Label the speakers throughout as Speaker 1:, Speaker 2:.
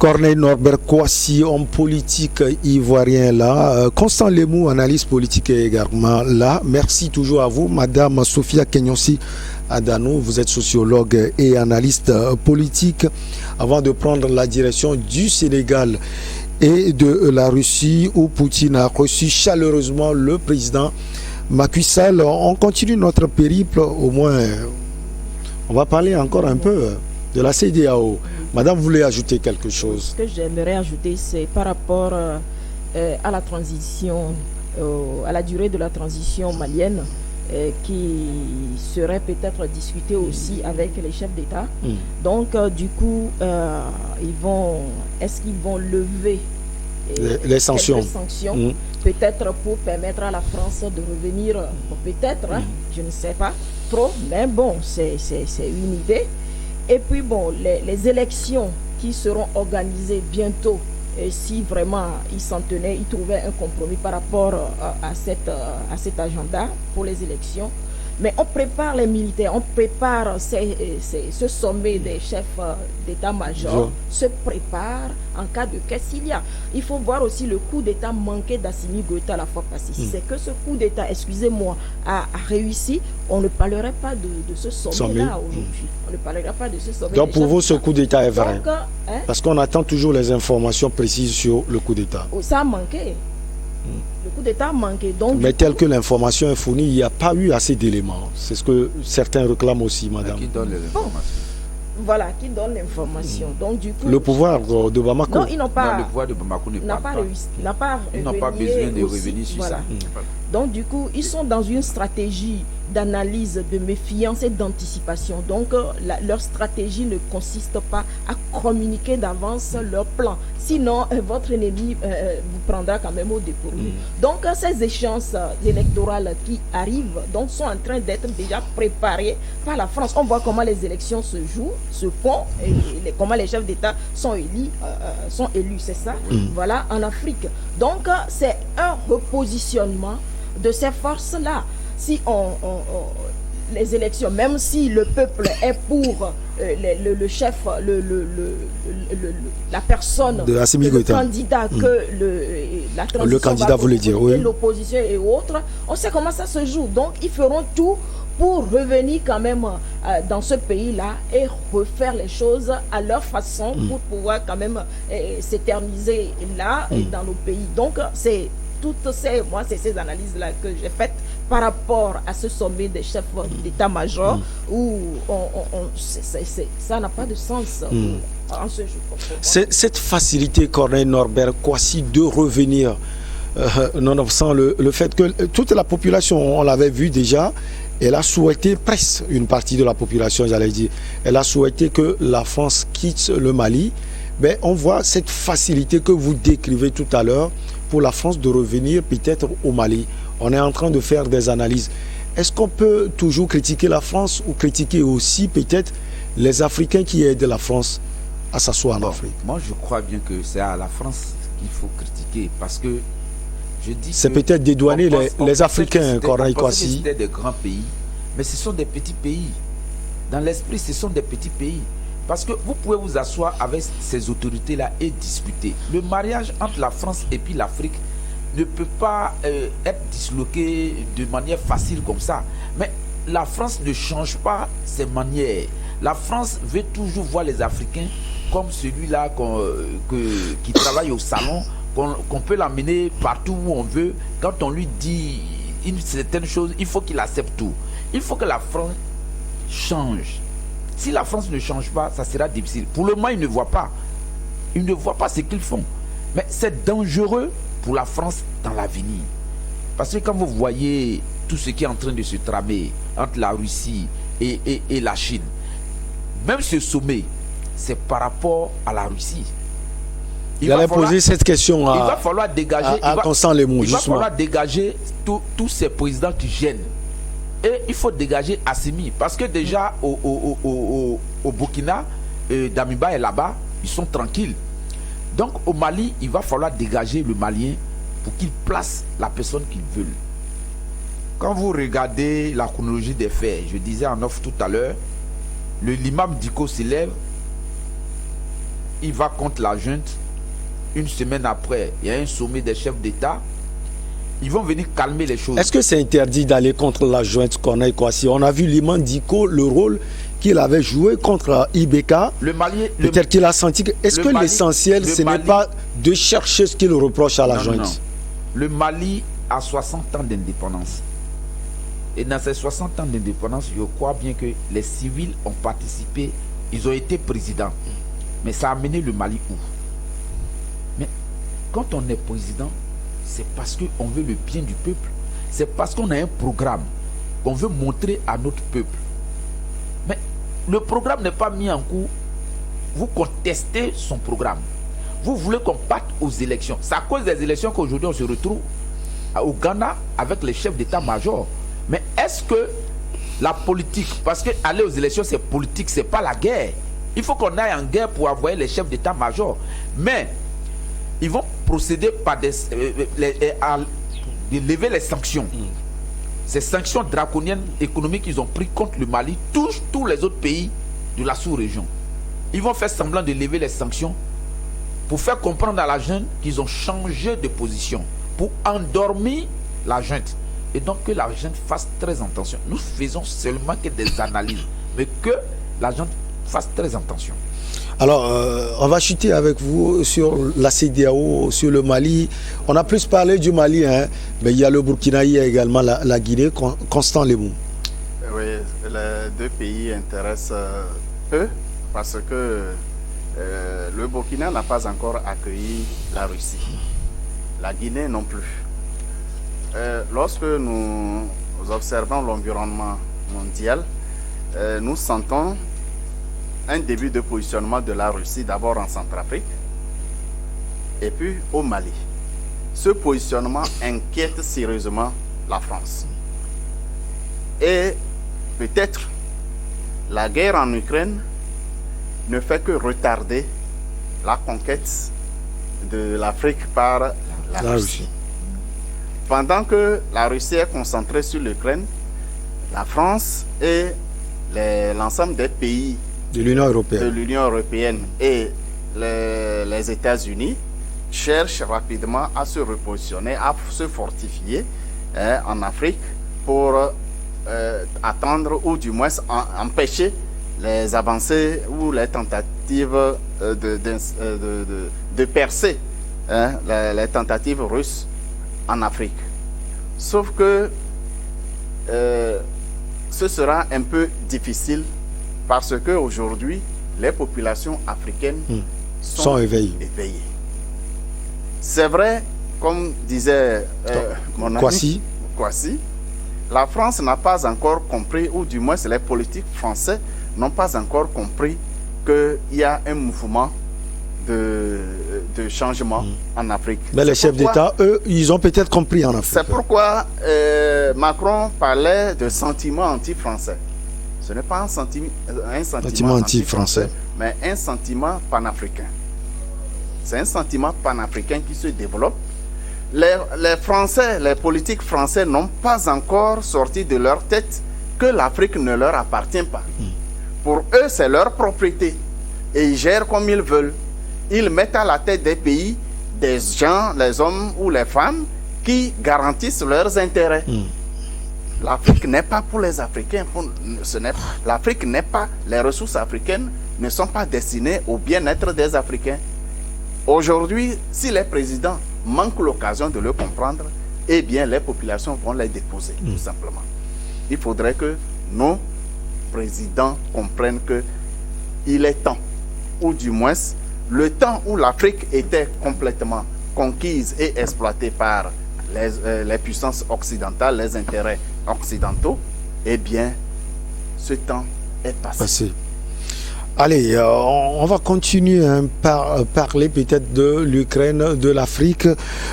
Speaker 1: Corneille Norbert Kouassi, homme politique ivoirien là. Constant Lemou, analyste politique également là. Merci toujours à vous. Madame Sophia Kenyonsi Adano, vous êtes sociologue et analyste politique. Avant de prendre la direction du Sénégal et de la Russie, où Poutine a reçu chaleureusement le président Macky Sall, on continue notre périple. Au moins, on va parler encore un peu de la CEDEAO. Madame, vous voulez ajouter quelque chose?
Speaker 2: Ce que j'aimerais ajouter, c'est par rapport à la transition, à la durée de la transition malienne, qui serait peut-être discutée aussi avec les chefs d'État. Donc, du coup, est-ce qu'ils vont lever
Speaker 1: les sanctions,
Speaker 2: peut-être pour permettre à la France de revenir, peut-être, je ne sais pas trop, mais bon, c'est une idée. Et puis bon, les élections qui seront organisées bientôt, et si vraiment ils s'en tenaient, ils trouvaient un compromis par rapport à cet agenda pour les élections. Mais on prépare les militaires, on prépare ce sommet des chefs d'état-major, se prépare en cas de cas s'il y a. Il faut voir aussi le coup d'état manqué d'Assimi Goïta la fois passée. Si c'est que ce coup d'état, excusez-moi, a réussi, on ne parlerait pas de ce sommet-là aujourd'hui. On ne parlerait pas de ce sommet.
Speaker 1: Donc pour vous, ce coup d'état est vrai? Parce qu'on attend toujours les informations précises sur le coup d'état.
Speaker 2: Ça a manqué. Le coup d'État a manqué. Donc,
Speaker 1: mais tel que l'information est fournie, il n'y a pas eu assez d'éléments. C'est ce que certains réclament aussi, madame.
Speaker 3: Qui donne les informations?
Speaker 2: Voilà, qui donne l'information. Donc, du coup,
Speaker 1: le pouvoir de Bamako.
Speaker 2: Non, ils n'ont pas.
Speaker 3: Non, le pouvoir de Bamako n'a pas réussi.
Speaker 2: Ils n'ont pas
Speaker 3: besoin de revenir sur ça.
Speaker 2: Donc, du coup, ils sont dans une stratégie d'analyse, de méfiance et d'anticipation. Donc, leur stratégie ne consiste pas à communiquer d'avance leur plan. Sinon, votre ennemi vous prendra quand même au dépourvu. Donc, ces échéances électorales qui arrivent donc, sont en train d'être déjà préparées par la France. On voit comment les élections se jouent, se font, et comment les chefs d'État sont élus, c'est ça? Voilà, en Afrique. Donc, c'est un repositionnement de ces forces-là. Si les élections, même si le peuple est pour le chef, la personne, le candidat que la transition
Speaker 1: le candidat voulait dire, oui.
Speaker 2: L'opposition et autres, on sait comment ça se joue. Donc, ils feront tout pour revenir quand même dans ce pays-là et refaire les choses à leur façon pour pouvoir quand même s'éterniser là dans nos pays. Donc, c'est ces analyses-là que j'ai faites par rapport à ce sommet des chefs d'état-major où ça n'a pas de sens en ce jour.
Speaker 1: Cette facilité, Corneille Norbert Kouassi, de revenir, nonobstant le fait que toute la population, on l'avait vu déjà, elle a souhaité, presque une partie de la population, j'allais dire, elle a souhaité que la France quitte le Mali. Mais on voit cette facilité que vous décrivez tout à l'heure pour la France de revenir peut-être au Mali. On est en train de faire des analyses. Est-ce qu'on peut toujours critiquer la France ou critiquer aussi peut-être les Africains qui aident la France à s'asseoir en Afrique?
Speaker 3: Moi, je crois bien que c'est à la France qu'il faut critiquer parce que je dis
Speaker 1: c'est peut-être dédouaner les Africains, Corneille Kouassi.
Speaker 3: C'était des grands pays, mais ce sont des petits pays. Dans l'esprit, ce sont des petits pays. Parce que vous pouvez vous asseoir avec ces autorités-là et discuter. Le mariage entre la France et puis l'Afrique ne peut pas être disloqué de manière facile comme ça. Mais la France ne change pas ses manières. La France veut toujours voir les Africains comme celui-là qui travaille au salon, qu'on peut l'amener partout où on veut. Quand on lui dit une certaine chose, il faut qu'il accepte tout. Il faut que la France change. Si la France ne change pas, ça sera difficile. Pour le moment, ils ne voient pas. Ils ne voient pas ce qu'ils font. Mais c'est dangereux pour la France dans l'avenir. Parce que quand vous voyez tout ce qui est en train de se tramer entre la Russie et la Chine, même ce sommet, c'est par rapport à la Russie.
Speaker 1: Il va poser cette question
Speaker 3: il va falloir dégager,
Speaker 1: Constant Lemou,
Speaker 3: il va falloir dégager tous ces présidents qui gênent. Et il faut dégager Assimi. Parce que déjà, au Burkina, Damiba est là-bas, ils sont tranquilles. Donc, au Mali, il va falloir dégager le Malien pour qu'il place la personne qu'il veut. Quand vous regardez la chronologie des faits, je disais en off tout à l'heure, l'imam Diko s'élève il va contre la junte, une semaine après, il y a un sommet des chefs d'État, ils vont venir calmer les choses.
Speaker 1: Est-ce que c'est interdit d'aller contre la junte Corneille Kouassi? On a vu Liman Diko, le rôle qu'il avait joué contre IBK.
Speaker 3: Le Mali...
Speaker 1: Peut-être qu'il a senti que... Est-ce que l'essentiel, ce n'est pas de chercher ce qu'il reproche à la junte?
Speaker 3: Non. Le Mali a 60 ans d'indépendance. Et dans ces 60 ans d'indépendance, je crois bien que les civils ont participé, ils ont été présidents. Mais ça a mené le Mali où? Mais quand on est président, c'est parce qu'on veut le bien du peuple. C'est parce qu'on a un programme qu'on veut montrer à notre peuple. Mais le programme n'est pas mis en cours. Vous contestez son programme. Vous voulez qu'on parte aux élections. C'est à cause des élections qu'aujourd'hui on se retrouve au Ghana avec les chefs d'état-major. Mais est-ce que la politique, parce que aller aux élections c'est politique, c'est pas la guerre. Il faut qu'on aille en guerre pour envoyer les chefs d'état-major. Mais ils vont procéder par de lever les sanctions. Ces sanctions draconiennes économiques qu'ils ont prises contre le Mali touchent tous les autres pays de la sous-région. Ils vont faire semblant de lever les sanctions pour faire comprendre à la junte qu'ils ont changé de position, pour endormir la junte. Et donc que la junte fasse très attention. Nous faisons seulement que des analyses, mais que la junte fasse très attention.
Speaker 1: Alors, on va chuter avec vous sur la CEDEAO, sur le Mali. On a plus parlé du Mali, hein, mais il y a le Burkina, il y a également la Guinée. Constant Lemou.
Speaker 4: Oui, les deux pays intéressent peu parce que le Burkina n'a pas encore accueilli la Russie. La Guinée non plus. Lorsque nous observons l'environnement mondial, nous sentons un début de positionnement de la Russie, d'abord en Centrafrique et puis au Mali. Ce positionnement inquiète sérieusement la France. Et peut-être la guerre en Ukraine ne fait que retarder la conquête de l'Afrique par la Russie. Pendant que la Russie est concentrée sur l'Ukraine, la France et l'ensemble des pays de l'Union européenne et les États-Unis cherchent rapidement à se repositionner, à se fortifier en Afrique pour attendre ou du moins empêcher les avancées ou les tentatives de percer les tentatives russes en Afrique. Sauf que ce sera un peu difficile parce qu'aujourd'hui, les populations africaines sont éveillées. C'est vrai, comme disait mon ami Kouassi, la France n'a pas encore compris, ou du moins les politiques français n'ont pas encore compris qu'il y a un mouvement de changement en Afrique.
Speaker 1: Mais les chefs d'État, eux, ils ont peut-être compris en Afrique.
Speaker 4: C'est pourquoi Macron parlait de sentiment anti-français. Ce n'est pas un sentiment anti-français, mais un sentiment panafricain. C'est un sentiment panafricain qui se développe. Les Français, les politiques français n'ont pas encore sorti de leur tête que l'Afrique ne leur appartient pas. Pour eux, c'est leur propriété. Et ils gèrent comme ils veulent. Ils mettent à la tête des pays des gens, les hommes ou les femmes qui garantissent leurs intérêts. L'Afrique n'est pas pour les Africains. L'Afrique n'est pas... Les ressources africaines ne sont pas destinées au bien-être des Africains. Aujourd'hui, si les présidents manquent l'occasion de le comprendre, eh bien, les populations vont les déposer, tout simplement. Il faudrait que nos présidents comprennent qu'il est temps, ou du moins, le temps où l'Afrique était complètement conquise et exploitée par les puissances occidentales, les intérêts occidentaux, eh bien, ce temps est passé.
Speaker 1: Allez, on va continuer par parler peut-être de l'Ukraine, de l'Afrique.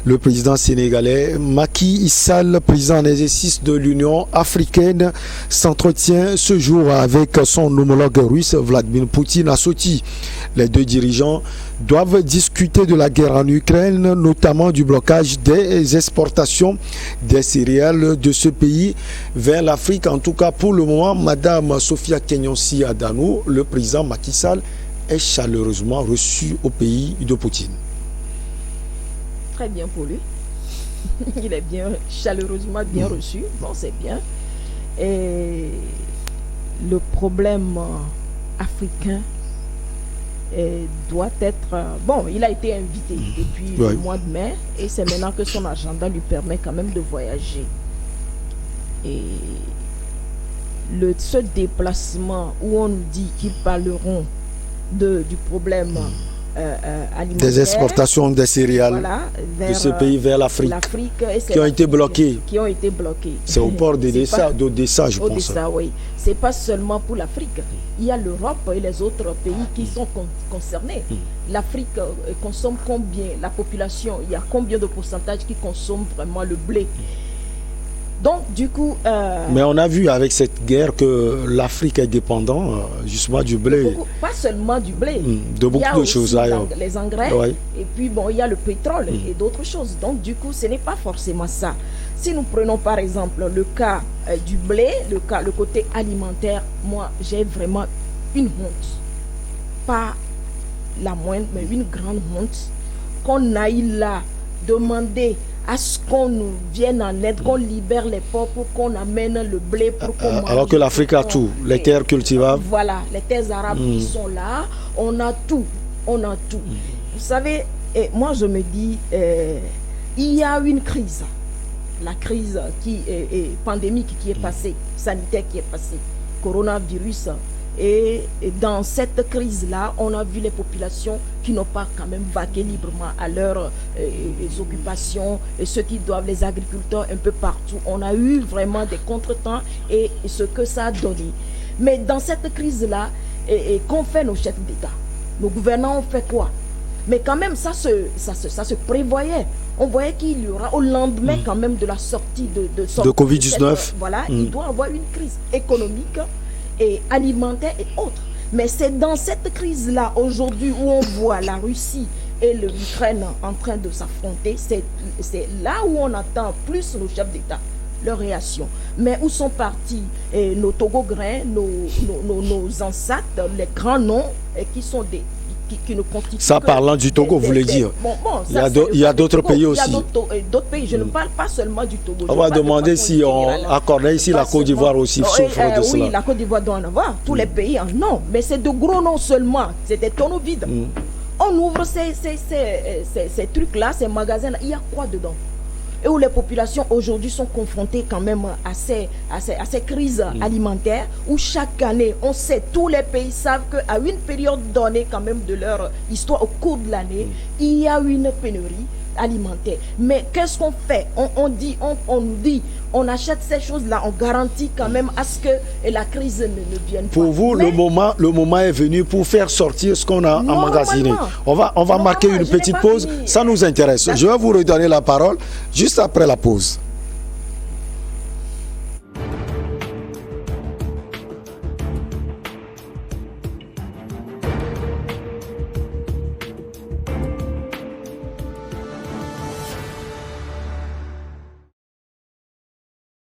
Speaker 1: Le président sénégalais Macky Sall, président en exercice de l'Union africaine, s'entretient ce jour avec son homologue russe Vladimir Poutine à Sochi. Les deux dirigeants doivent discuter de la guerre en Ukraine, notamment du blocage des exportations des céréales de ce pays vers l'Afrique. En tout cas, pour le moment, Madame Sofia Kenyonsi Adano, le président Macky Sall, est chaleureusement reçu au pays de Poutine.
Speaker 2: Très bien pour lui. Il est bien chaleureusement bien reçu. Bon, c'est bien. Et le problème africain doit être... bon, il a été invité depuis le mois de mai et c'est maintenant que son agenda lui permet quand même de voyager. Et ce déplacement où on nous dit qu'ils parleront du problème alimentaire,
Speaker 1: des exportations des céréales de ce pays vers l'Afrique qui ont été bloquées. C'est au port d'Odessa, je pense.
Speaker 2: Oui. C'est pas seulement pour l'Afrique. Il y a l'Europe et les autres pays qui sont concernés. L'Afrique consomme combien? La population, il y a combien de pourcentage qui consomment vraiment le blé? Donc, du coup...
Speaker 1: Mais on a vu avec cette guerre que l'Afrique est dépendante justement du blé.
Speaker 2: Pas seulement du blé.
Speaker 1: De beaucoup de choses ailleurs.
Speaker 2: Les engrais, et puis bon, il y a le pétrole et d'autres choses. Donc, du coup, ce n'est pas forcément ça. Si nous prenons par exemple le cas du blé, le côté alimentaire, moi, j'ai vraiment une honte. Pas la moindre, mais une grande honte qu'on aille là demander à ce qu'on nous vienne en aide, qu'on libère les ports pour qu'on amène le blé pour qu'on mange.
Speaker 1: Alors que l'Afrique a tout, les terres cultivables.
Speaker 2: Voilà, les terres arabes qui sont là, on a tout, on a tout. Vous savez, moi je me dis, il y a une crise, la crise qui est pandémique qui est passée, sanitaire qui est passée, coronavirus. Et dans cette crise-là, on a vu les populations qui n'ont pas quand même vaqué librement à leurs occupations, et ceux qui doivent, les agriculteurs un peu partout. On a eu vraiment des contretemps et ce que ça a donné. Mais dans cette crise-là, qu'ont fait nos chefs d'État? Nos gouvernants ont fait quoi? Mais quand même, ça se prévoyait. On voyait qu'il y aura au lendemain quand même de la sortie de
Speaker 1: Covid-19.
Speaker 2: Voilà, il doit y avoir une crise économique et alimentaire et autres. Mais c'est dans cette crise-là, aujourd'hui, où on voit la Russie et l'Ukraine en train de s'affronter, c'est là où on attend plus nos chefs d'État, leur réaction. Mais où sont partis nos Togo-Grains, nos ancêtres, les grands noms, qui sont qui ne constituent
Speaker 1: ça, parlant du Togo, vous voulez dire. Il y a d'autres pays aussi. Il y a
Speaker 2: d'autres pays. Je ne parle pas seulement du Togo.
Speaker 1: On va demander si on accordait ici la Côte d'Ivoire aussi souffre de cela.
Speaker 2: Oui, la Côte d'Ivoire doit en avoir. Tous les pays en ont. Mais c'est de gros noms seulement. C'est des tonneaux vides. On ouvre ces trucs-là, ces magasins-là. Il y a quoi dedans? Et où les populations aujourd'hui sont confrontées quand même à ces crises alimentaires, où chaque année, on sait, tous les pays savent qu'à une période donnée quand même de leur histoire, au cours de l'année, il y a une pénurie alimentaire. Mais qu'est-ce qu'on fait? On nous dit, on achète ces choses-là, on garantit quand même à ce que la crise ne vienne pas.
Speaker 1: Pour vous, le moment est venu pour faire sortir ce qu'on a emmagasiné. On va marquer une petite pause, ça nous intéresse. Je vais vous redonner la parole juste après la pause.